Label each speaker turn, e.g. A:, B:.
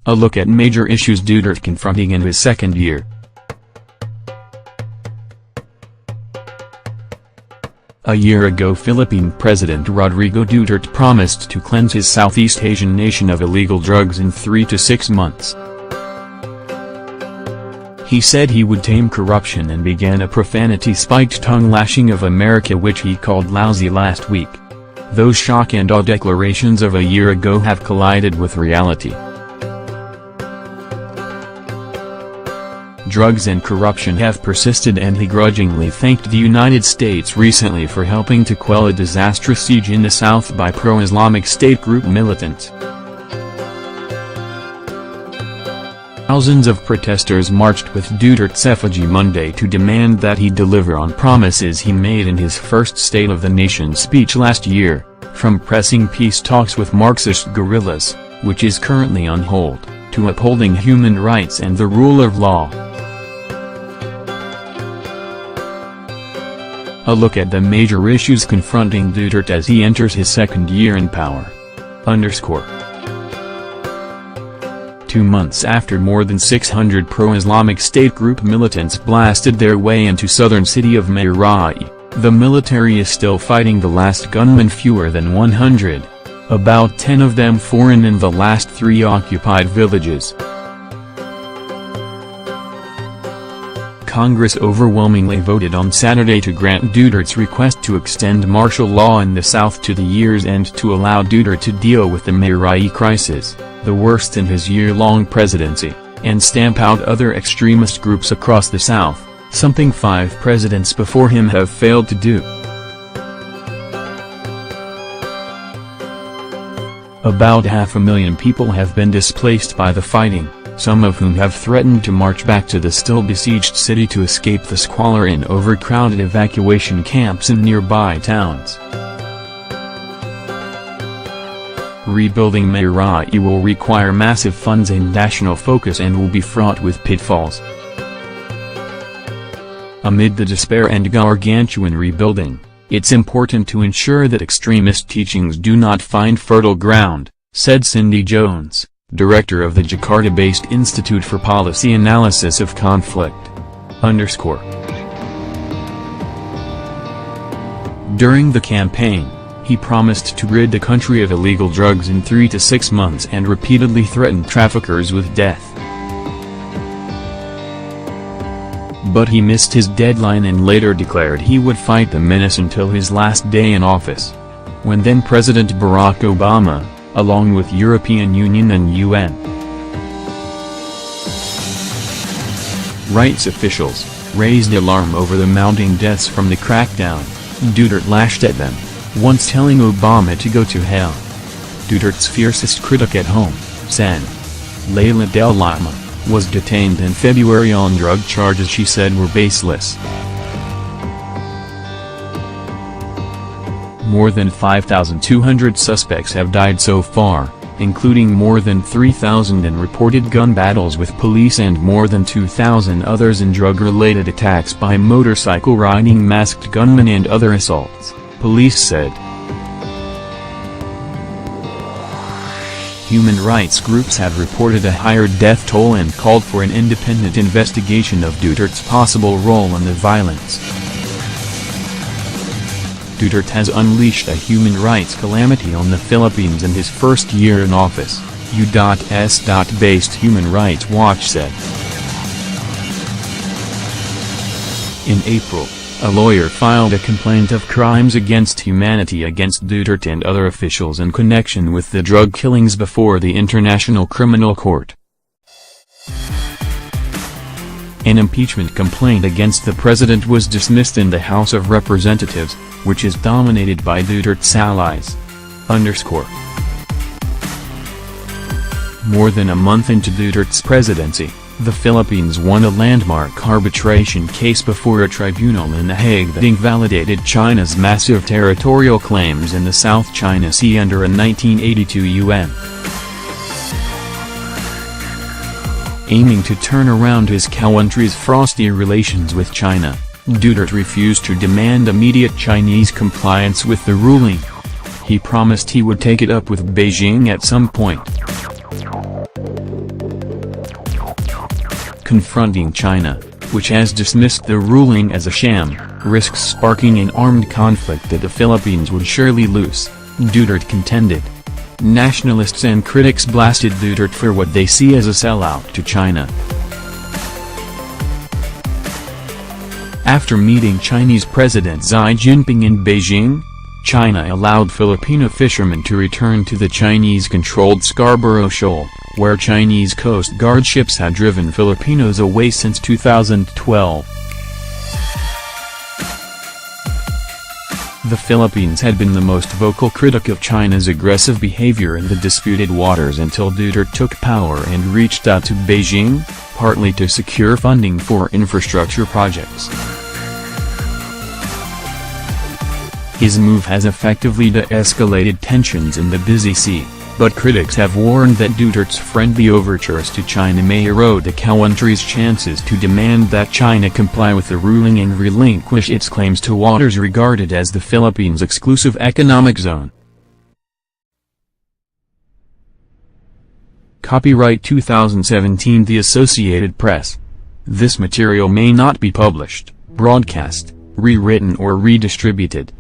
A: A look at major issues Duterte confronting in his second year. A year ago, Philippine President Rodrigo Duterte promised to cleanse his Southeast Asian nation of illegal drugs in 3 to 6 months. He said he would tame corruption and began a profanity-spiked tongue-lashing of America, which he called lousy, last week. Those shock-and-awe declarations of a year ago have collided with reality. Drugs and corruption have persisted, and he grudgingly thanked the United States recently for helping to quell a disastrous siege in the South by pro-Islamic State group militants. Thousands of protesters marched with Duterte's effigy Monday to demand that he deliver on promises he made in his first State of the Nation speech last year, from pressing peace talks with Marxist guerrillas, which is currently on hold, to upholding human rights and the rule of law. A look at the major issues confronting Duterte as he enters his second year in power. 2 months after more than 600 pro-Islamic State group militants blasted their way into southern city of Mayray, the military is still fighting the last gunmen, fewer than 100. About 10 of them foreign, in the last 3 occupied villages. Congress overwhelmingly voted on Saturday to grant Duterte's request to extend martial law in the South to the year's end to allow Duterte to deal with the Mayray crisis, the worst in his year-long presidency, and stamp out other extremist groups across the South, something 5 presidents before him have failed to do. About 500,000 people have been displaced by the fighting, some of whom have threatened to march back to the still besieged city to escape the squalor in overcrowded evacuation camps in nearby towns. Rebuilding Mayray will require massive funds and national focus, and will be fraught with pitfalls. Amid the despair and gargantuan rebuilding, it's important to ensure that extremist teachings do not find fertile ground, said Cindy Jones, director of the Jakarta-based Institute for Policy Analysis of Conflict. During the campaign, he promised to rid the country of illegal drugs in 3 to 6 months and repeatedly threatened traffickers with death. But he missed his deadline and later declared he would fight the menace until his last day in office, when then-President Barack Obama, along with European Union and UN rights officials, raised alarm over the mounting deaths from the crackdown. Duterte lashed at them, once telling Obama to go to hell. Duterte's fiercest critic at home, Sen. Leila Del Lama, was detained in February on drug charges she said were baseless. More than 5,200 suspects have died so far, including more than 3,000 in reported gun battles with police and more than 2,000 others in drug-related attacks by motorcycle-riding masked gunmen and other assaults, police said. Human rights groups have reported a higher death toll and called for an independent investigation of Duterte's possible role in the violence. Duterte has unleashed a human rights calamity on the Philippines in his first year in office, U.S.-based Human Rights Watch said. In April, a lawyer filed a complaint of crimes against humanity against Duterte and other officials in connection with the drug killings before the International Criminal Court. An impeachment complaint against the president was dismissed in the House of Representatives, which is dominated by Duterte's allies. More than a month into Duterte's presidency, the Philippines won a landmark arbitration case before a tribunal in The Hague that invalidated China's massive territorial claims in the South China Sea under a 1982 UN. Aiming to turn around his country's frosty relations with China, Duterte refused to demand immediate Chinese compliance with the ruling. He promised he would take it up with Beijing at some point. Confronting China, which has dismissed the ruling as a sham, risks sparking an armed conflict that the Philippines would surely lose, Duterte contended. Nationalists and critics blasted Duterte for what they see as a sellout to China. After meeting Chinese President Xi Jinping in Beijing, China allowed Filipino fishermen to return to the Chinese-controlled Scarborough Shoal, where Chinese Coast Guard ships had driven Filipinos away since 2012. The Philippines had been the most vocal critic of China's aggressive behavior in the disputed waters until Duterte took power and reached out to Beijing, partly to secure funding for infrastructure projects. His move has effectively de-escalated tensions in the busy sea, but critics have warned that Duterte's friendly overtures to China may erode the country's chances to demand that China comply with the ruling and relinquish its claims to waters regarded as the Philippines' exclusive economic zone. Copyright 2017 The Associated Press. This material may not be published, broadcast, rewritten or redistributed,